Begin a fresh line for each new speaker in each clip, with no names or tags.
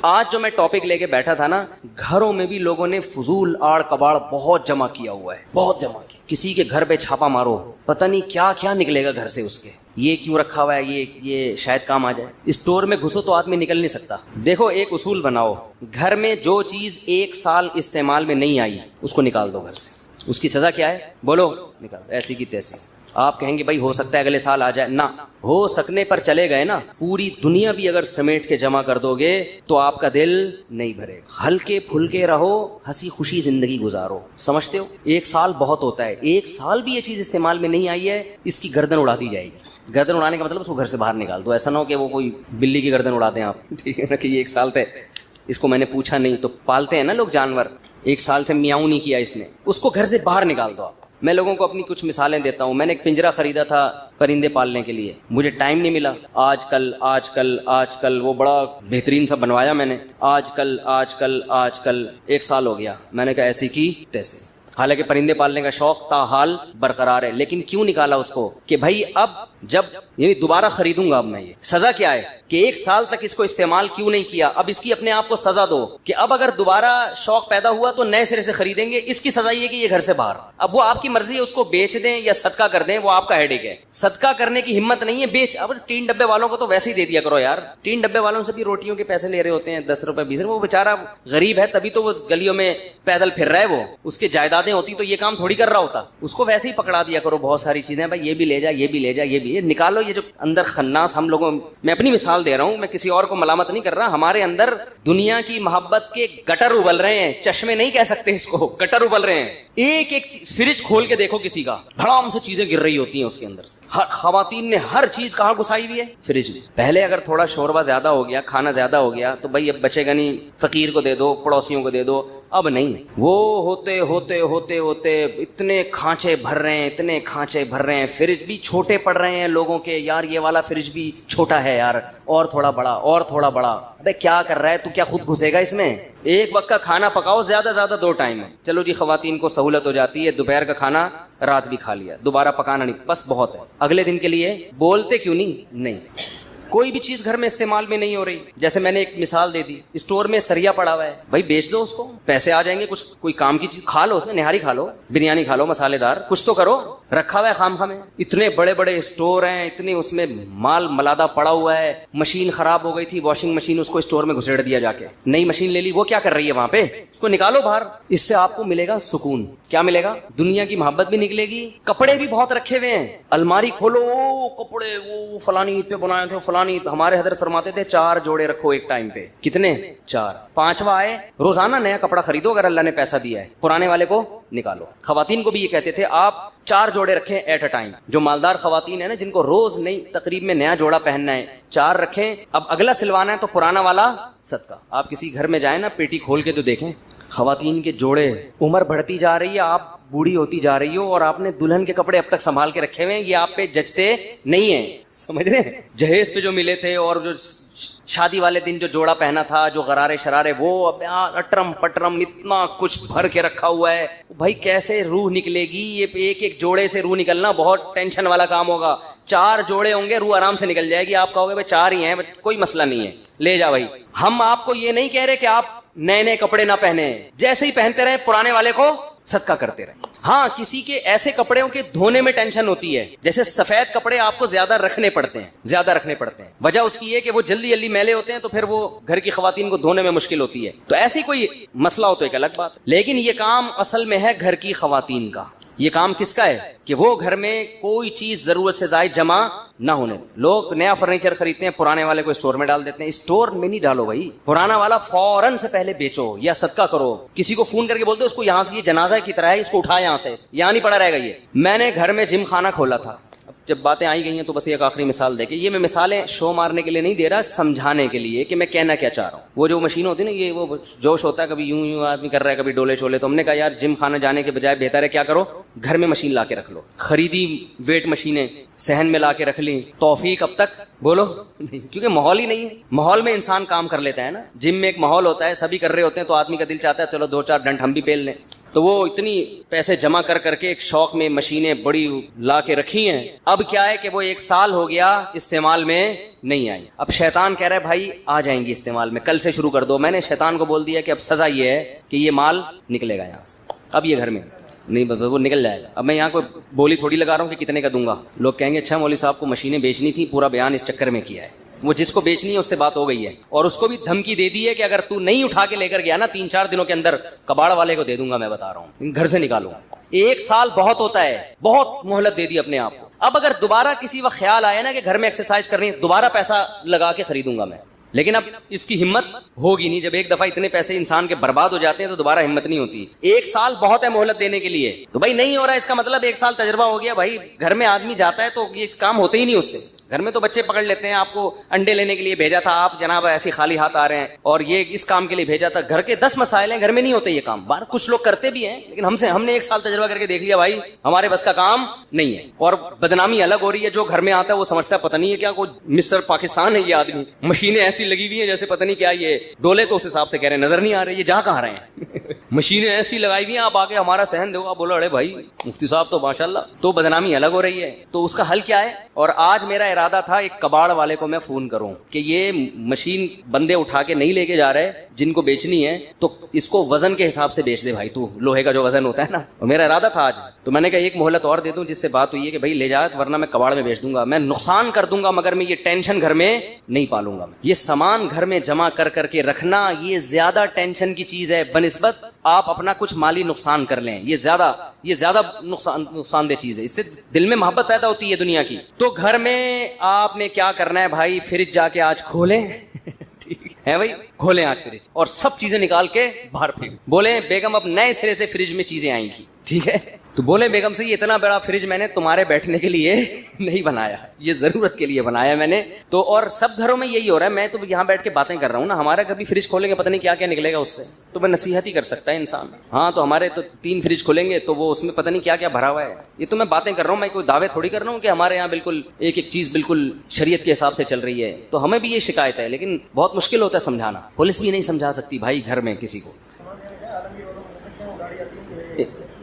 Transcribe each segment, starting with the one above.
آج جو میں ٹاپک لے کے بیٹھا تھا نا, گھروں میں بھی لوگوں نے فضول آڑ کباڑ بہت جمع کیا ہوا ہے, بہت جمع کیا. کسی کے گھر پہ چھاپا مارو, پتہ نہیں کیا کیا نکلے گا گھر سے اس کے. یہ کیوں رکھا ہوا ہے, یہ شاید کام آ جائے. اسٹور میں گھسو تو آدمی نکل نہیں سکتا. دیکھو ایک اصول بناؤ, گھر میں جو چیز 1 سال استعمال میں نہیں آئی اس کو نکال دو گھر سے. اس کی سزا کیا ہے بولو؟ نکال, ایسی کی تیسی. آپ کہیں گے بھائی ہو سکتا ہے اگلے سال آ جائے, نہ ہو سکنے پر چلے گئے نا. پوری دنیا بھی اگر سمیٹ کے جمع کر دو گے تو آپ کا دل نہیں بھرے گا. ہلکے پھلکے رہو, ہنسی خوشی زندگی گزارو. سمجھتے ہو 1 سال بہت ہوتا ہے. 1 سال بھی یہ چیز استعمال میں نہیں آئی ہے, اس کی گردن اڑا دی جائے گی. گردن اڑانے کا مطلب اس کو گھر سے باہر نکال دو. ایسا نہ ہو کہ وہ کوئی بلی کی گردن اڑا دیں آپ, ٹھیک ہے نا, کہ یہ 1 سال تھے اس کو میں نے پوچھا نہیں. تو پالتے ہیں نا لوگ جانور, 1 سال سے میاؤں نہیں کیا اس نے, اس کو گھر سے باہر نکال دو آپ. میں لوگوں کو اپنی کچھ مثالیں دیتا ہوں. میں نے ایک پنجرا خریدا تھا پرندے پالنے کے لیے, مجھے ٹائم نہیں ملا. آج کل وہ بڑا بہترین سا بنوایا میں نے. آج کل 1 سال ہو گیا. میں نے کہا ایسی کی تیسے. حالانکہ پرندے پالنے کا شوق تا حال برقرار ہے, لیکن کیوں نکالا اس کو کہ بھائی اب جب یعنی دوبارہ خریدوں گا اب میں. یہ سزا کیا ہے کہ 1 سال تک اس کو استعمال کیوں نہیں کیا. اب اس کی اپنے آپ کو سزا دو کہ اب اگر دوبارہ شوق پیدا ہوا تو نئے سرے سے خریدیں گے. اس کی سزا یہ کہ یہ گھر سے باہر. اب وہ آپ کی مرضی ہے, اس کو بیچ دیں یا صدقہ کر دیں, وہ آپ کا ہیڈیک ہے. صدقہ کرنے کی ہمت نہیں ہے, بیچ. اب 3 ڈبے والوں کو تو ویسے ہی دے دیا کرو یار. 3 ڈبے والوں سے بھی روٹیوں کے پیسے لے رہے ہوتے ہیں, 10 روپے 20 روپے. وہ بیچارہ غریب ہے تبھی تو وہ گلیوں میں پیدل پھر رہا ہے. وہ اس کے جائیدادیں ہوتی تو یہ کام تھوڑی کر رہا ہوتا. اس کو ویسے ہی پکڑا دیا کرو بہت ساری چیزیں, بھائی یہ بھی لے جا, یہ بھی لے جا, یہ بھی نکالو. یہ جو اندر خناس ہم لوگوں, میں اپنی مثال دے رہا ہوں, میں کسی اور کو ملامت نہیں کر رہا. ہمارے اندر دنیا کی محبت کے گٹر ابل رہے ہیں, چشمے نہیں کہہ سکتے اس کو, گٹر ابل رہے ہیں. ایک فریج کھول کے دیکھو کسی کا, دھڑام سے چیزیں گر رہی ہوتی ہیں اس کے اندر سے. خواتین نے ہر چیز کہاں گھسائی ہوئی ہے, فریج میں. پہلے اگر تھوڑا شوربہ زیادہ ہو گیا, کھانا زیادہ ہو گیا تو بھائی اب بچے گا نہیں, فقیر کو دے دو, پڑوسیوں کو دے دو. اب نہیں, وہ ہوتے ہوتے ہوتے ہوتے اتنے کھانچے بھر رہے ہیں. فریج بھی چھوٹے پڑ رہے ہیں لوگوں کے. یار یہ والا فریج بھی چھوٹا ہے یار, اور تھوڑا بڑا, اور تھوڑا بڑا. ابے کیا کر رہا ہے تو, کیا خود گھسے گا اس میں؟ ایک وقت کا کھانا پکاؤ, زیادہ 2 ٹائم ہے. چلو جی خواتین کو سہولت ہو جاتی ہے, دوپہر کا کھانا رات بھی کھا لیا, دوبارہ پکانا نہیں, بس بہت ہے. اگلے دن کے لیے بولتے کیوں نہیں. کوئی بھی چیز گھر میں استعمال میں نہیں ہو رہی. جیسے میں نے ایک مثال دے دی, اسٹور میں سریا پڑا ہوا ہے, بھائی بیچ دو اس کو, پیسے آ جائیں گے. کچھ کوئی کام کی چیز کھا لو, اس میں نہاری کھا لو, بریانی کھا لو مسالے دار, کچھ تو کرو. رکھا ہوا ہے خام خامے. اتنے بڑے بڑے اسٹور ہیں, اتنے اس میں مال ملادہ پڑا ہوا ہے. مشین خراب ہو گئی تھی, واشنگ مشین, اس کو اسٹور میں گھسیڑ دیا جا کے. نئی مشین لے لی, وہ کیا کر رہی ہے وہاں پہ, اس کو نکالو باہر. اس سے آپ کو ملے گا سکون. کیا ملے گا؟ دنیا کی محبت بھی نکلے گی. کپڑے بھی بہت رکھے ہوئے ہیں, الماری کھولو, کپڑے وہ فلانی عید پہ بنائے تھے, فلانی. ہمارے حضرت فرماتے تھے 4 جوڑے رکھو ایک ٹائم پہ. کتنے؟ 4. 5واں آئے, روزانہ نیا کپڑا خریدو اگر اللہ نے پیسہ دیا ہے, پرانے والے کو نکالو. خواتین کو بھی یہ کہتے تھے آپ 4 جوڑے رکھیں ایٹ اے ٹائم. جو مالدار خواتین ہیں نا, جن کو روز نئی تقریب میں نیا جوڑا پہننا ہے, 4 رکھیں. اب اگلا سلوانا ہے تو پرانا والا صدقہ. آپ کسی گھر میں جائیں نا, پیٹی کھول کے تو دیکھیں خواتین کے جوڑے. عمر بڑھتی جا رہی ہے, آپ بوڑھی ہوتی جا رہی ہو, اور آپ نے دلہن کے کپڑے اب تک سنبھال کے رکھے ہوئے ہیں. یہ آپ پہ جچتے نہیں ہیں, سمجھ رہے ہیں؟ جہیز پہ جو ملے تھے اور جو شادی والے دن جو جوڑا پہنا تھا, جو غرارے شرارے, وہ اب اٹرم پٹرم اتنا کچھ بھر کے رکھا ہوا ہے. بھائی کیسے روح نکلے گی؟ یہ ایک جوڑے سے روح نکلنا بہت ٹینشن والا کام ہوگا. 4 جوڑے ہوں گے, روح آرام سے نکل جائے گی. آپ کہو گے بھائی 4 ہی ہیں, کوئی مسئلہ نہیں ہے, لے جا بھائی. ہم آپ کو یہ نہیں کہہ رہے کہ آپ نئے کپڑے نہ پہنے, جیسے ہی پہنتے رہے پرانے والے کو صدقہ کرتے رہے. ہاں کسی کے ایسے کپڑوں کے دھونے میں ٹینشن ہوتی ہے, جیسے سفید کپڑے آپ کو زیادہ رکھنے پڑتے ہیں. وجہ اس کی ہے کہ وہ جلدی میلے ہوتے ہیں, تو پھر وہ گھر کی خواتین کو دھونے میں مشکل ہوتی ہے. تو ایسی کوئی مسئلہ ہو تو ایک الگ بات, لیکن یہ کام اصل میں ہے گھر کی خواتین کا. یہ کام کس کا ہے کہ وہ گھر میں کوئی چیز ضرورت سے زائد جمع نہ ہونے. لوگ نیا فرنیچر خریدتے ہیں, پرانے والے کو اسٹور میں ڈال دیتے ہیں. اسٹور میں نہیں ڈالو بھائی, پرانا والا فوراً سے پہلے بیچو یا صدقہ کرو. کسی کو فون کر کے بولتے اس کو یہاں سے, یہ جنازہ کی طرح ہے, اس کو اٹھا یہاں سے, یہاں نہیں پڑا رہے گا. یہ میں نے گھر میں جم خانہ کھولا تھا. جب باتیں آئی گئی ہیں تو بس ایک آخری مثال دے کے, یہ میں مثالیں شو مارنے کے لیے نہیں دے رہا, سمجھانے کے لیے کہ میں کہنا کیا چاہ رہا ہوں. وہ جو مشین ہوتی ہے نا, یہ وہ جوش ہوتا ہے, کبھی یوں آدمی کر رہا ہے, کبھی ڈولے شولے. تو ہم نے کہا یار جم خانہ جانے کے بجائے بہتر ہے کیا کرو, گھر میں مشین لا کے رکھ لو. خریدی ویٹ مشینیں, صحن میں لا کے رکھ لی. توفیق اب تک بولو نہیں, کیونکہ ماحول ہی نہیں ہے. ماحول میں انسان کام کر لیتا ہے نا. جم میں ایک ماحول ہوتا ہے, سبھی کر رہے ہوتے ہیں, تو آدمی کا دل چاہتا ہے چلو 2-4 ڈنڈ ہم بھی پیل لیں. تو وہ اتنی پیسے جمع کر کر کے ایک شوق میں مشینیں بڑی لا کے رکھی ہیں. اب کیا ہے کہ وہ 1 سال ہو گیا استعمال میں نہیں آئی. اب شیطان کہہ رہا ہے بھائی آ جائیں گی استعمال میں, کل سے شروع کر دو. میں نے شیطان کو بول دیا کہ اب سزا یہ ہے کہ یہ مال نکلے گا یہاں سے, اب یہ گھر میں نہیں, وہ نکل جائے گا. اب میں یہاں کوئی بولی تھوڑی لگا رہا ہوں کہ کتنے کا دوں گا. لوگ کہیں گے اچھا مولوی صاحب کو مشینیں بیچنی تھی, پورا بیان اس چکر میں کیا ہے. وہ جس کو بیچنی ہے اس سے بات ہو گئی ہے, اور اس کو بھی دھمکی دے دی ہے کہ اگر تو نہیں اٹھا کے لے کر گیا نا 3-4 دنوں کے اندر کباڑ والے کو دے دوں گا, میں بتا رہا ہوں, گھر سے نکالوں. 1 سال بہت ہوتا ہے, بہت مہلت دے دی اپنے آپ کو. اب اگر دوبارہ کسی وقت خیال آیا نا کہ گھر میں ایکسرسائز کرنی ہے, دوبارہ پیسہ لگا کے خریدوں گا میں, لیکن اب اس کی ہمت ہوگی نہیں. جب ایک دفعہ اتنے پیسے انسان کے برباد ہو جاتے ہیں تو دوبارہ ہمت نہیں ہوتی. 1 سال بہت ہے مہلت دینے کے لیے. تو بھائی نہیں ہو رہا ہے اس کا مطلب 1 سال تجربہ ہو گیا. بھائی گھر میں آدمی جاتا ہے تو یہ کام ہوتے ہی نہیں اس سے. گھر میں تو بچے پکڑ لیتے ہیں, آپ کو انڈے لینے کے لیے بھیجا تھا, آپ جناب ایسی خالی ہاتھ آ رہے ہیں, اور یہ اس کام کے لیے بھیجا تھا. گھر کے 10 مسائل ہیں, گھر میں نہیں ہوتے یہ کام. باہر کچھ لوگ کرتے بھی ہیں, لیکن ہم نے 1 سال تجربہ کر کے دیکھ لیا بھائی ہمارے بس کا کام نہیں ہے. اور بدنامی الگ ہو رہی ہے. جو گھر میں آتا ہے وہ سمجھتا ہے پتہ نہیں ہے کیا کوئی مسٹر پاکستان ہے یہ آدمی, مشینیں ایسی لگی ہوئی ہیں جیسے پتہ نہیں کیا یہ ڈولے تو اس حساب سے کہہ رہے ہیں, نظر نہیں آ رہے یہ جہاں کہاں رہے ہیں. مشینیں ایسی لگائی ہوئی ہیں, آپ آگے ہمارا صحن دو, آپ بولو ارے بھائی مفتی صاحب تو ماشاءاللہ. تو بدنامی الگ ہو رہی ہے. تو اس کا حل کیا ہے؟ اور آج میرا ارادہ تھا ایک کباڑ والے کو میں فون کروں کہ یہ مشین بندے اٹھا کے نہیں لے کے جا رہے جن کو بیچنی ہے, تو اس کو وزن کے حساب سے بیچ دے بھائی, تو لوہے کا جو وزن ہوتا ہے نا. اور میرا ارادہ تھا آج, تو میں نے کہا ایک مہلت اور دے دوں, جس سے بات ہوئی ہے کہ بھائی لے جائے, ورنہ میں کباڑ میں بیچ دوں گا, میں نقصان کر دوں گا, مگر میں یہ ٹینشن گھر میں نہیں پالوں گا. یہ سامان گھر میں جمع کر کر کے رکھنا یہ زیادہ ٹینشن کی چیز ہے بنسبت آپ اپنا کچھ مالی نقصان کر لیں. یہ زیادہ نقصان دہ چیز ہے. اس سے دل میں محبت پیدا ہوتی ہے دنیا کی. تو گھر میں آپ نے کیا کرنا ہے بھائی, فریج جا کے آج کھولیں ہے بھائی, کھولیں آج فریج اور سب چیزیں نکال کے باہر پھینک. بولیں بیگم اب نئے سرے سے فریج میں چیزیں آئیں گی, ٹھیک ہے. تو بولے بیگم سے یہ اتنا بڑا فریج میں نے تمہارے بیٹھنے کے لیے نہیں بنایا, یہ ضرورت کے لیے بنایا میں نے. تو اور سب گھروں میں یہی ہو رہا ہے. میں تو یہاں بیٹھ کے باتیں کر رہا ہوں نا, ہمارا کبھی فریج کھولیں گے پتہ نہیں کیا کیا نکلے گا اس سے. تو میں نصیحت ہی کر سکتا ہے انسان. ہاں تو ہمارے تو 3 فریج کھولیں گے تو وہ اس میں پتہ نہیں کیا کیا بھرا ہوا ہے. یہ تو میں باتیں کر رہا ہوں, میں کوئی دعوے تھوڑی کر رہا ہوں کہ ہمارے یہاں بالکل ایک ایک چیز بالکل شریعت کے حساب سے چل رہی ہے. تو ہمیں بھی یہ شکایت ہے, لیکن بہت مشکل ہوتا ہے سمجھانا. پولیس بھی نہیں سمجھا سکتی بھائی گھر میں کسی کو.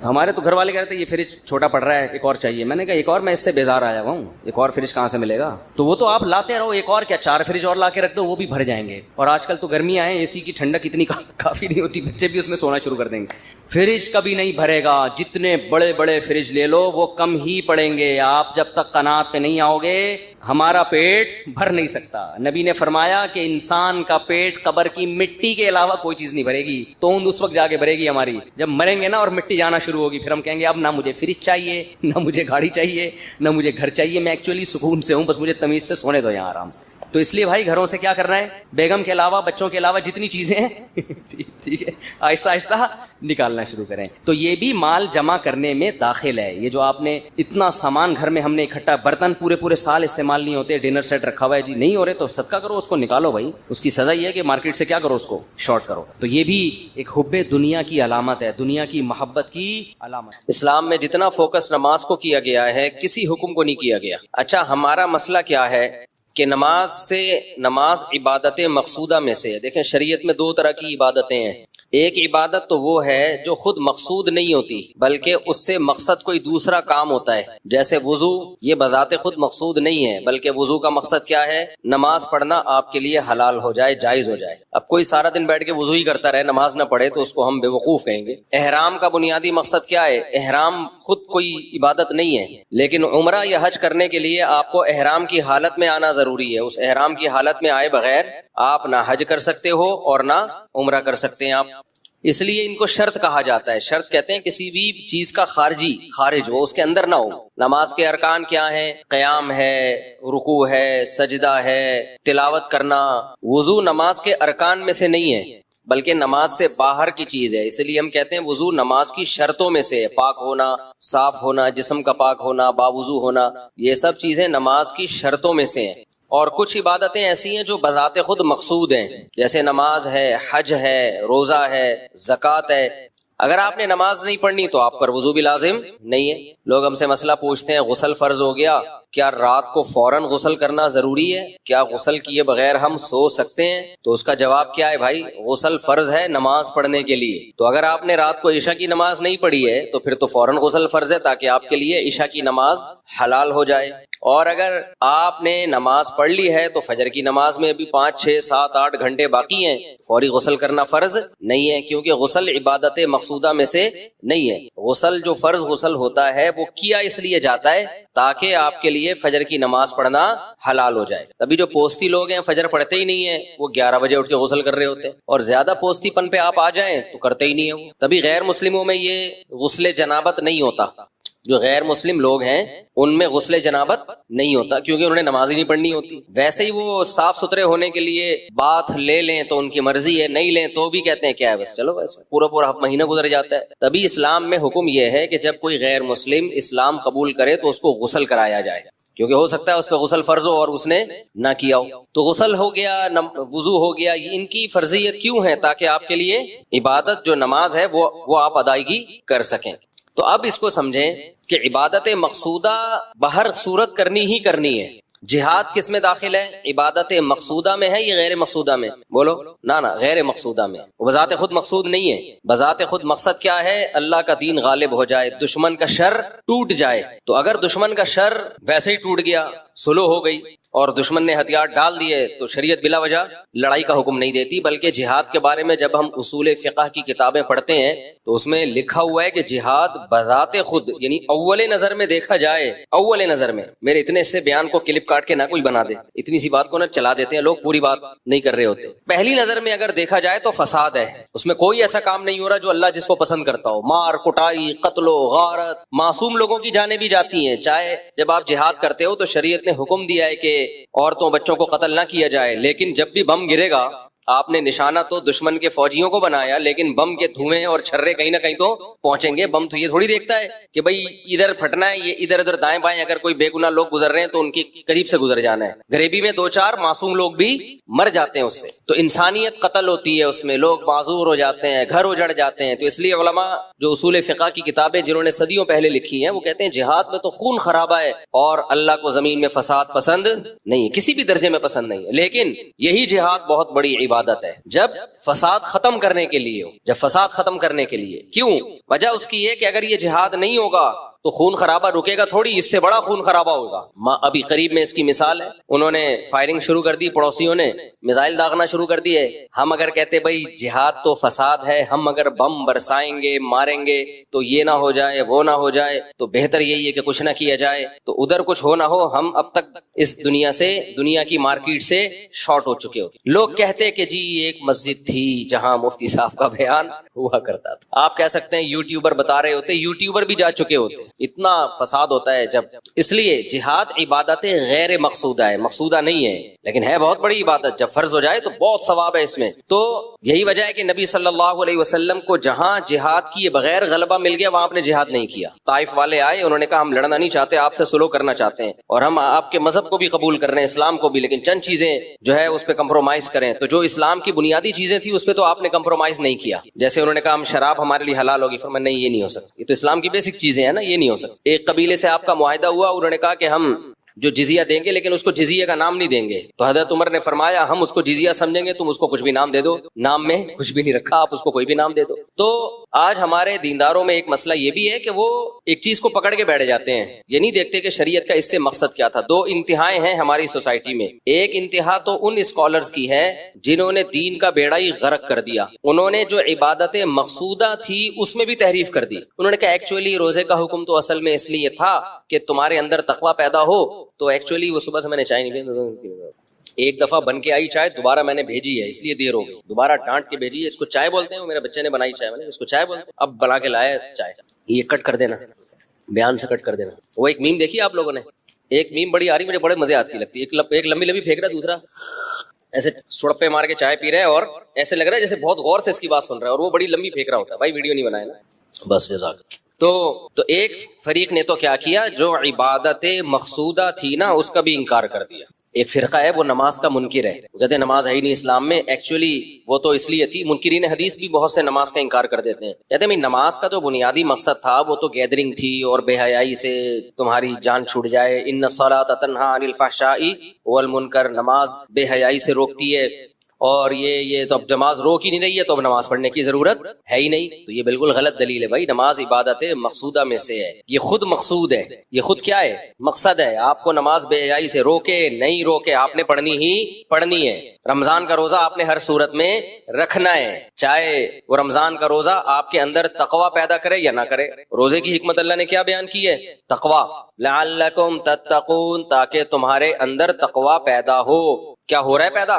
ہمارے تو گھر والے کہتے ہیں یہ فریج چھوٹا پڑ رہا ہے, ایک اور چاہیے. میں نے کہا ایک اور, میں اس سے بیزار آیا ہوا ہوں, ایک اور فریج کہاں سے ملے گا. تو وہ تو آپ لاتے رہو, ایک اور کیا 4 فریج اور لا کے رکھ دو, وہ بھی بھر جائیں گے. اور آج کل تو گرمیاں ہیں, اے سی کی ٹھنڈک اتنی کافی نہیں ہوتی, بچے بھی اس میں سونا شروع کر دیں گے. فریج کبھی نہیں بھرے گا. جتنے بڑے بڑے فریج لے لو وہ کم ہی پڑیں گے. آپ جب تک قناعت پہ نہیں آؤ گے ہمارا پیٹ بھر نہیں سکتا. نبی نے فرمایا کہ انسان کا پیٹ قبر کی مٹی کے علاوہ کوئی چیز نہیں بھرے گی. توند اس وقت جا کے بھرے گی ہماری جب مریں گے نا اور مٹی جانا شروع ہوگی. پھر ہم کہیں گے اب نہ مجھے فریج چاہیے, نہ مجھے گاڑی چاہیے, نہ مجھے گھر چاہیے. میں ایکچولی سکون سے ہوں, بس مجھے تمیز سے سونے دو یہاں آرام سے. تو اس لیے بھائی گھروں سے کیا کرنا ہے, بیگم کے علاوہ بچوں کے علاوہ جتنی چیزیں ہیں ٹھیک ہے آہستہ آہستہ نکالنا شروع کریں. تو یہ بھی مال جمع کرنے میں داخل ہے. یہ جو آپ نے اتنا سامان گھر میں ہم نے اکٹھا, برتن پورے سال استعمال نہیں ہوتے, ڈنر سیٹ رکھا ہوا ہے جی, نہیں ہو رہے تو صدقہ کرو, اس کو نکالو بھائی. اس کی سزا یہ ہے کہ مارکیٹ سے کیا کرو, اس کو شارٹ کرو. تو یہ بھی ایک حب دنیا کی علامت ہے, دنیا کی محبت کی علامت. اسلام میں جتنا فوکس نماز کو کیا گیا ہے کسی حکم کو نہیں کیا گیا. اچھا ہمارا مسئلہ کیا ہے کہ نماز عبادت مقصودہ میں سے, دیکھیں شریعت میں 2 طرح کی عبادتیں ہیں. ایک عبادت تو وہ ہے جو خود مقصود نہیں ہوتی بلکہ اس سے مقصد کوئی دوسرا کام ہوتا ہے, جیسے وضو. یہ بذات خود مقصود نہیں ہے بلکہ وضو کا مقصد کیا ہے, نماز پڑھنا آپ کے لیے حلال ہو جائے, جائز ہو جائے. اب کوئی سارا دن بیٹھ کے وضو ہی کرتا رہے, نماز نہ پڑھے, تو اس کو ہم بے وقوف کہیں گے. احرام کا بنیادی مقصد کیا ہے, احرام خود کوئی عبادت نہیں ہے, لیکن عمرہ یا حج کرنے کے لیے آپ کو احرام کی حالت میں آنا ضروری ہے. اس احرام کی حالت میں آئے بغیر آپ نہ حج کر سکتے ہو اور نہ عمرہ کر سکتے ہیں آپ. اس لیے ان کو شرط کہا جاتا ہے. شرط کہتے ہیں کسی بھی چیز کا خارج وہ اس کے اندر نہ ہو. نماز کے ارکان کیا ہیں, قیام ہے, رکوع ہے, سجدہ ہے, تلاوت کرنا. وضو نماز کے ارکان میں سے نہیں ہے بلکہ نماز سے باہر کی چیز ہے. اس لیے ہم کہتے ہیں وضو نماز کی شرطوں میں سے, پاک ہونا, صاف ہونا, جسم کا پاک ہونا, باوضو ہونا, یہ سب چیزیں نماز کی شرطوں میں سے ہیں. اور کچھ عبادتیں ایسی ہیں جو بذات خود مقصود ہیں, جیسے نماز ہے, حج ہے, روزہ ہے, زکوٰۃ ہے.
اگر آپ نے نماز نہیں پڑھنی تو آپ پر وضو بھی لازم نہیں ہے. لوگ ہم سے مسئلہ پوچھتے ہیں غسل فرض ہو گیا, کیا رات کو فوراً غسل کرنا ضروری ہے؟ کیا غسل کیے بغیر ہم سو سکتے ہیں؟ تو اس کا جواب کیا ہے بھائی, غسل فرض ہے نماز پڑھنے کے لیے. تو اگر آپ نے رات کو عشاء کی نماز نہیں پڑھی ہے تو پھر تو فوراً غسل فرض ہے تاکہ آپ کے لیے عشاء کی نماز حلال ہو جائے. اور اگر آپ نے نماز پڑھ لی ہے تو فجر کی نماز میں ابھی 5 6 7 8 گھنٹے باقی ہیں, فوری غسل کرنا فرض نہیں ہے, کیونکہ غسل عبادت مقصودہ میں سے نہیں ہے. غسل جو فرض غسل ہوتا ہے وہ کیا اس لیے جاتا ہے تاکہ آپ کے لیے فجر کی نماز پڑھنا حلال ہو جائے. تبھی جو پوستی لوگ ہیں فجر پڑھتے ہی نہیں ہیں, وہ 11 بجے اٹھ کے غسل کر رہے ہوتے ہیں, اور زیادہ پوستی پن پہ آپ آ جائیں تو کرتے ہی نہیں ہیں وہ. تبھی غیر مسلموں میں یہ غسل جنابت نہیں ہوتا. جو غیر مسلم لوگ ہیں ان میں غسل جنابت نہیں ہوتا کیونکہ انہوں نے نماز ہی نہیں پڑھنی ہوتی. ویسے ہی وہ صاف ستھرے ہونے کے لیے بات لے لیں تو ان کی مرضی ہے, نہیں لیں تو بھی کہتے ہیں کیا ہے بس چلو ویسے پورا مہینہ گزر جاتا ہے. تبھی اسلام میں حکم یہ ہے کہ جب کوئی غیر مسلم اسلام قبول کرے تو اس کو غسل کرایا جائے, کیونکہ ہو سکتا ہے اس پہ غسل فرض ہو اور اس نے نہ کیا ہو. تو غسل ہو گیا, وضو ہو گیا, ان کی فرضیت کیوں ہے؟ تاکہ آپ کے لیے عبادت جو نماز ہے وہ آپ ادائیگی کر سکیں. تو اب اس کو سمجھیں کہ عبادت مقصودہ بہر صورت کرنی ہی کرنی ہے. جہاد کس میں داخل ہے؟ عبادت مقصودہ میں ہے یا غیر مقصودہ میں؟ بولو نہ غیر مقصودہ میں. وہ بذات خود مقصود نہیں ہے. بذات خود مقصد کیا ہے؟ اللہ کا دین غالب ہو جائے, دشمن کا شر ٹوٹ جائے. تو اگر دشمن کا شر ویسے ہی ٹوٹ گیا, صلح ہو گئی اور دشمن نے ہتھیار ڈال دیے, تو شریعت بلا وجہ لڑائی کا حکم نہیں دیتی. بلکہ جہاد کے بارے میں جب ہم اصول فقہ کی کتابیں پڑھتے ہیں تو اس میں لکھا ہوا ہے کہ جہاد بذات خود, یعنی اول نظر میں دیکھا جائے, اول نظر میں, میرے اتنے سے بیان کو کلپ کاٹ کے نہ کوئی بنا دے, اتنی سی بات کو نہ چلا دیتے ہیں لوگ, پوری بات نہیں کر رہے ہوتے. پہلی نظر میں اگر دیکھا جائے تو فساد ہے, اس میں کوئی ایسا کام نہیں ہو رہا جو اللہ جس کو پسند کرتا ہو. مار کٹائی, قتل و غارت, معصوم لوگوں کی جانیں بھی جاتی ہیں. چاہے جب آپ جہاد کرتے ہو تو شریعت نے حکم دیا ہے کہ عورتوں بچوں کو قتل نہ کیا جائے, لیکن جب بھی بم گرے گا آپ نے نشانہ تو دشمن کے فوجیوں کو بنایا, لیکن بم کے دھوئیں اور چھرے کہیں نہ کہیں تو پہنچیں گے. بم تو یہ تھوڑی دیکھتا ہے کہ بھئی ادھر پھٹنا ہے, یہ ادھر ادھر دائیں بائیں اگر کوئی بے گناہ لوگ گزر رہے ہیں تو ان کی قریب سے گزر جانا ہے. غریبی میں 2-4 معصوم لوگ بھی مر جاتے ہیں اس سے, تو انسانیت قتل ہوتی ہے, اس میں لوگ معذور ہو جاتے ہیں, گھر اجڑ جاتے ہیں. تو اس لیے علماء جو اصول فقہ کی کتابیں جنہوں نے صدیوں پہلے لکھی ہیں وہ کہتے ہیں جہاد میں تو خون خرابہ ہے اور اللہ کو زمین میں فساد پسند نہیں ہے, کسی بھی درجے میں پسند نہیں ہے. لیکن یہی جہاد بہت بڑی عبادت ہے جب فساد ختم کرنے کے لیے ہو, جب فساد ختم کرنے کے لیے. کیوں؟ وجہ اس کی ہے کہ اگر یہ جہاد نہیں ہوگا تو خون خرابہ رکے گا تھوڑی, اس سے بڑا خون خرابہ ہوگا. ابھی قریب میں اس کی مثال ہے, انہوں نے فائرنگ شروع کر دی, پڑوسیوں نے میزائل داغنا شروع کر دیے. ہم اگر کہتے بھائی جہاد تو فساد ہے, ہم اگر بم برسائیں گے ماریں گے تو یہ نہ ہو جائے وہ نہ ہو جائے, تو بہتر یہی ہے کہ کچھ نہ کیا جائے, تو ادھر کچھ ہو نہ ہو. ہم اب تک اس دنیا کی مارکیٹ سے شارٹ ہو چکے ہو. لوگ کہتے کہ جی ایک مسجد تھی جہاں مفتی صاحب کا بیان ہوا کرتا تھا. آپ کہہ سکتے ہیں یوٹیوبر بتا رہے ہوتے, یوٹیوبر بھی جا چکے ہوتے. اتنا فساد ہوتا ہے جب. اس لیے جہاد عبادت غیر مقصودہ ہے, مقصودہ نہیں ہے, لیکن ہے بہت بڑی عبادت. جب فرض ہو جائے تو بہت ثواب ہے اس میں. تو یہی وجہ ہے کہ نبی صلی اللہ علیہ وسلم کو جہاں جہاد کیے بغیر غلبہ مل گیا وہاں آپ نے جہاد نہیں کیا. طائف والے آئے, انہوں نے کہا ہم لڑنا نہیں چاہتے, آپ سے سلو کرنا چاہتے ہیں, اور ہم آپ کے مذہب کو بھی قبول کر رہے ہیں, اسلام کو بھی, لیکن چند چیزیں جو ہے اس پہ کمپرومائز کریں. تو جو اسلام کی بنیادی چیزیں تھیں اس پہ تو آپ نے کمپرومائز نہیں کیا. جیسے انہوں نے کہا ہم شراب ہمارے لیے حلال ہوگی, فرمایا نہیں یہ نہیں ہو سکتا, یہ تو اسلام کی بیسک چیزیں ہیں نا, یہ نہیں ہو سکتا. ایک قبیلے سے آپ کا معاہدہ ہوا, انہوں نے کہا کہ ہم جو جزیہ دیں گے لیکن اس کو جزیہ کا نام نہیں دیں گے, تو حضرت عمر نے فرمایا ہم اس کو جزیہ سمجھیں گے, تم اس کو کچھ بھی نام دے دو, نام میں کچھ بھی نہیں رکھا, آپ اس کو کوئی بھی نام دے دو. تو آج ہمارے دینداروں میں ایک مسئلہ یہ بھی ہے کہ وہ ایک چیز کو پکڑ کے بیٹھ جاتے ہیں, یہ نہیں دیکھتے کہ شریعت کا اس سے مقصد کیا تھا. 2 انتہائیں ہیں ہماری سوسائٹی میں. ایک انتہا تو ان اسکالرز کی ہے جنہوں نے دین کا بیڑا ہی غرق کر دیا. انہوں نے جو عبادت مقصودہ تھی اس میں بھی تحریف کر دی. انہوں نے کہا ایکچولی روزے کا حکم تو اصل میں اس لیے تھا کہ تمہارے اندر تقویٰ پیدا ہو, تو ایکچولی وہ صبح سے میں نے چائے نہیں, ایک دفعہ بن کے آئی چائے, دوبارہ میں نے بھیجی ہے اس لیے دیر ہو گئی, دوبارہ ڈانٹ کے بھیجی ہے. اس کو چائے بولتے ہیں, وہ میرے بچے نے بنائی چائے, میں نے اس کو چائے بولتے ہیں, اب بنا کے لایا چائے. یہ کٹ کر دینا, بیان سے کٹ کر دینا. وہ ایک میم دیکھی آپ لوگوں نے, ایک میم بڑی آ رہی, مجھے بڑے مزے آتی لگتی ہے. ایک لمبی لمبی پھینک رہا, دوسرا ایسے سڑپے مار کے چائے پی رہا ہے اور ایسے لگ رہا ہے جیسے بہت غور سے اس کی بات سن رہا ہے, اور وہ بڑی لمبی پھینک رہا ہوتا ہے. بھائی ویڈیو نہیں بنایا نا, بس جزاک. تو ایک فریق نے تو کیا کیا, جو عبادت مقصودہ تھی نا اس کا بھی انکار کر دیا. ایک فرقہ ہے وہ نماز کا منکر ہے، وہ کہتے ہیں نماز ہے ہی نہیں اسلام میں، ایکچولی وہ تو اس لیے تھی، منکرین حدیث بھی بہت سے نماز کا انکار کر دیتے ہیں، کہتے ہیں نماز کا جو بنیادی مقصد تھا وہ تو گیدرنگ تھی اور بے حیائی سے تمہاری جان چھوٹ جائے، ان الصلاۃ تنہی عن الفحشاء والمنکر، نماز بے حیائی سے روکتی ہے، اور یہ تو اب نماز روک ہی نہیں رہی ہے تو اب نماز پڑھنے کی ضرورت ہے ہی نہیں۔ تو یہ بالکل غلط دلیل ہے بھائی، نماز عبادت مقصودہ میں سے ہے، یہ خود مقصود ہے، یہ خود کیا ہے؟ مقصد ہے۔ آپ کو نماز بے حیائی سے روکے نہیں روکے، آپ نے پڑھنی ہی پڑھنی ہے۔ رمضان کا روزہ آپ نے ہر صورت میں رکھنا ہے، چاہے وہ رمضان کا روزہ آپ کے اندر تقوی پیدا کرے یا نہ کرے۔ روزے کی حکمت اللہ نے کیا بیان کی ہے؟ تقوی، لعلکم تتقون، تاکہ تمہارے اندر تقوی پیدا ہو۔ کیا ہو رہا ہے پیدا؟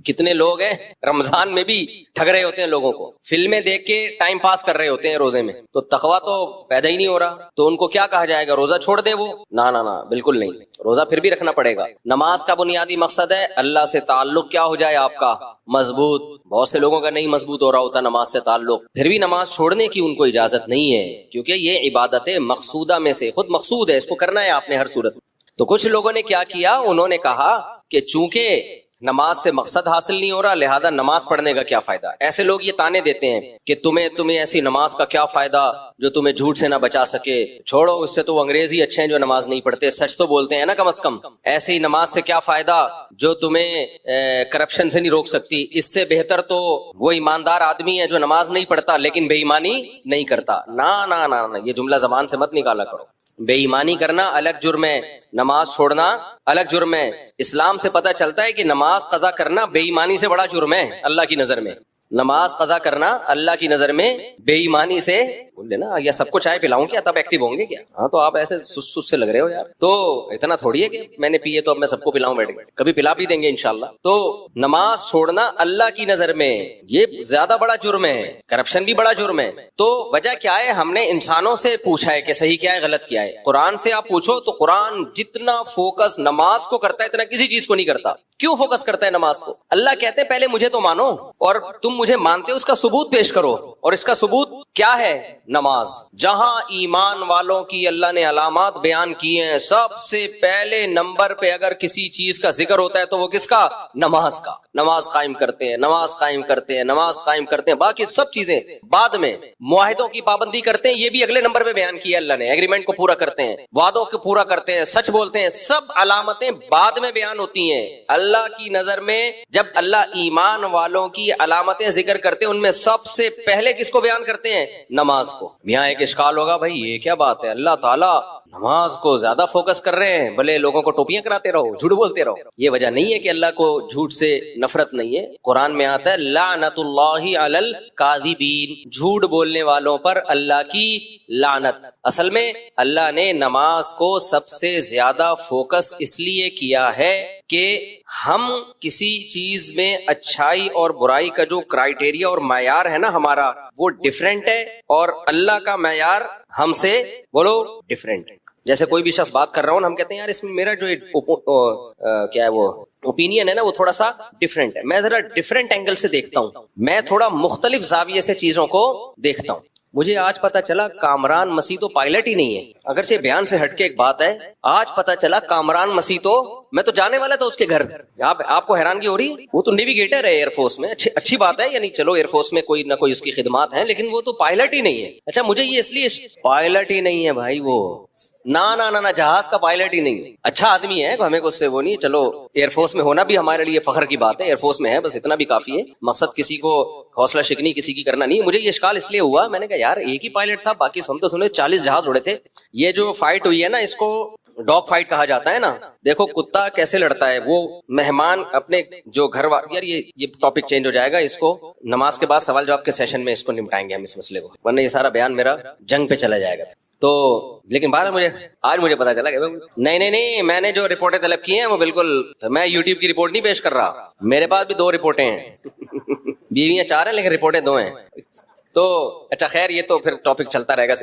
کتنے لوگ ہیں رمضان میں بھی ٹھگ رہے ہوتے ہیں لوگوں کو، فلمیں دیکھ کے ٹائم پاس کر رہے ہوتے ہیں روزے میں، تو تقویٰ تو پیدا ہی نہیں ہو رہا، تو ان کو کیا کہا جائے گا؟ روزہ چھوڑ دیں وہ؟ نہ بالکل نہیں، روزہ پھر بھی رکھنا پڑے گا۔ نماز کا بنیادی مقصد ہے اللہ سے تعلق کیا ہو جائے آپ کا؟ مضبوط۔ بہت سے لوگوں کا نہیں مضبوط ہو رہا ہوتا نماز سے تعلق، پھر بھی نماز چھوڑنے کی ان کو اجازت نہیں ہے، کیونکہ یہ عبادت مقصودہ میں سے خود مقصود ہے، اس کو کرنا ہے آپ نے ہر صورت۔ تو کچھ لوگوں نے کیا کیا، انہوں نے کہا کہ چونکہ نماز سے مقصد حاصل نہیں ہو رہا لہذا نماز پڑھنے کا کیا فائدہ۔ ایسے لوگ یہ تانے دیتے ہیں کہ تمہیں ایسی نماز کا کیا فائدہ جو تمہیں جھوٹ سے نہ بچا سکے، چھوڑو اس سے تو وہ انگریز ہی اچھے ہیں جو نماز نہیں پڑھتے، سچ تو بولتے ہیں نا کم از کم۔ ایسی نماز سے کیا فائدہ جو تمہیں کرپشن سے نہیں روک سکتی، اس سے بہتر تو وہ ایماندار آدمی ہے جو نماز نہیں پڑھتا لیکن بے ایمانی نہیں کرتا۔ نہ یہ جملہ زبان سے مت نکالا کرو، بے ایمانی کرنا الگ جرم ہے، نماز چھوڑنا الگ جرم ہے۔ اسلام سے پتہ چلتا ہے کہ نماز قضا کرنا بے ایمانی سے بڑا جرم ہے اللہ کی نظر میں۔ نماز قضا کرنا اللہ کی نظر میں بے ایمانی سے، بول لینا یا سب کو چائے پلاؤں کیا تب ایکٹیو ہوں گے کیا؟ ہاں تو آپ ایسے سس سے لگ رہے ہو یار، تو اتنا تھوڑی ہے کہ میں نے پیے تو اب میں سب کو پلاؤں بیٹھ کے، کبھی پلا بھی دیں گے انشاءاللہ۔ تو نماز چھوڑنا اللہ کی نظر میں یہ زیادہ بڑا جرم ہے، کرپشن بھی بڑا جرم ہے۔ تو وجہ کیا ہے؟ ہم نے انسانوں سے پوچھا ہے کہ صحیح کیا ہے غلط کیا ہے۔ قرآن سے آپ پوچھو تو قرآن جتنا فوکس نماز کو کرتا ہے اتنا کسی چیز کو نہیں کرتا۔ کیوں فوکس کرتا ہے نماز کو؟ اللہ کہتے ہیں پہلے مجھے تو مانو، اور تم مجھے مانتے ہو اس کا ثبوت پیش کرو، اور اس کا ثبوت کیا ہے؟ نماز۔ جہاں ایمان والوں کی اللہ نے علامات بیان کی ہیں، سب سے پہلے نمبر پہ اگر کسی چیز کا ذکر ہوتا ہے تو وہ کس کا؟ نماز کا۔ نماز قائم کرتے ہیں، نماز قائم کرتے ہیں، نماز قائم کرتے ہیں، باقی سب چیزیں بعد میں۔ معاہدوں کی پابندی کرتے ہیں، یہ بھی اگلے نمبر پہ بیان کیا اللہ نے، ایگریمنٹ کو پورا کرتے ہیں، وعدوں کو پورا کرتے ہیں، سچ بولتے ہیں، سب علامتیں بعد میں بیان ہوتی ہیں۔ اللہ کی نظر میں جب اللہ ایمان والوں کی علامتیں ذکر کرتے ہیں ان میں سب سے پہلے کس کو بیان کرتے ہیں؟ نماز کو۔ یہاں ایک اشکال ہوگا، بھائی یہ کیا بات ہے، اللہ تعالیٰ نماز کو زیادہ فوکس کر رہے ہیں، بھلے لوگوں کو ٹوپیاں کراتے رہو، جھوٹ بولتے رہو۔ یہ وجہ نہیں ہے کہ اللہ کو جھوٹ سے نفرت نہیں ہے، قرآن میں آتا ہے لعنت اللہ علی الکاذبین، جھوٹ بولنے والوں پر اللہ کی لعنت۔ اصل میں اللہ نے نماز کو سب سے زیادہ فوکس اس لیے کیا ہے کہ ہم کسی چیز میں اچھائی اور برائی کا جو کرائیٹیریا اور معیار ہے نا ہمارا، وہ ڈیفرنٹ ہے، اور اللہ کا معیار ہم سے بولو ڈیفرنٹ ہے۔ جیسے کوئی بھی شخص بات کر رہا ہوں ہم کہتے ہیں یار اس میں میرا جو کیا ہے وہ اوپینین ہے نا وہ تھوڑا سا ڈیفرنٹ ہے، میں ذرا ڈیفرنٹ اینگل سے دیکھتا ہوں، میں تھوڑا مختلف زاویے سے چیزوں کو دیکھتا ہوں۔ مجھے آج پتا چلا کامران مسیح تو پائلٹ ہی نہیں ہے، اگرچہ بیان سے ہٹ کے ایک بات ہے، آج پتا چلا کامران مسیح تو، میں تو جانے والا تھا اس کے گھر، آپ کو حیرانگی ہو رہی ہے، وہ تو نیویگیٹر ہے ایئر فورس میں، اچھی بات ہے، یعنی چلو ایئر فورس میں کوئی نہ کوئی اس کی خدمات ہیں، لیکن وہ تو پائلٹ ہی نہیں ہے۔ اچھا مجھے یہ اس لیے پائلٹ ہی نہیں ہے بھائی، وہ نہ جہاز کا پائلٹ ہی نہیں ہے، اچھا آدمی ہے، ہمیں کو اس سے وہ نہیں، چلو ایئر فورس میں ہونا بھی ہمارے لیے فخر کی بات ہے، ایئر فورس میں ہے بس اتنا بھی کافی ہے، مقصد کسی کو حوصلہ شکنی کسی کی کرنا نہیں۔ مجھے یہ اشکال اس لیے ہوا، میں نے کہا یار ایک ہی پائلٹ تھا، باقی ہم تو سنے 40 جہاز اڑے تھے۔ یہ جو فائٹ ہوئی ہے نا اس کو ڈاگ فائٹ کہا جاتا ہے نا، دیکھو کتا کیسے لڑتا ہے، وہ مہمان اپنے جو گھر یار یہ ٹاپک چینج ہو جائے گا، اس کو نماز کے بعد سوال جواب کے سیشن میں اس کو نمٹائیں گے ہم اس مسئلے کو، ورنہ یہ سارا بیان میرا جنگ پہ چلا جائے گا۔ تو لیکن بعد آج مجھے پتا چلا کہ نہیں میں نے جو رپورٹیں طلب کی ہیں وہ بالکل، میں یوٹیوب کی رپورٹ نہیں پیش کر رہا، میرے پاس بھی 2 رپورٹیں ہیں، بیویاں 4 ہیں لیکن رپورٹیں 2 ہیں۔ تو اچھا خیر یہ تو پھر ٹاپک چلتا رہے گا۔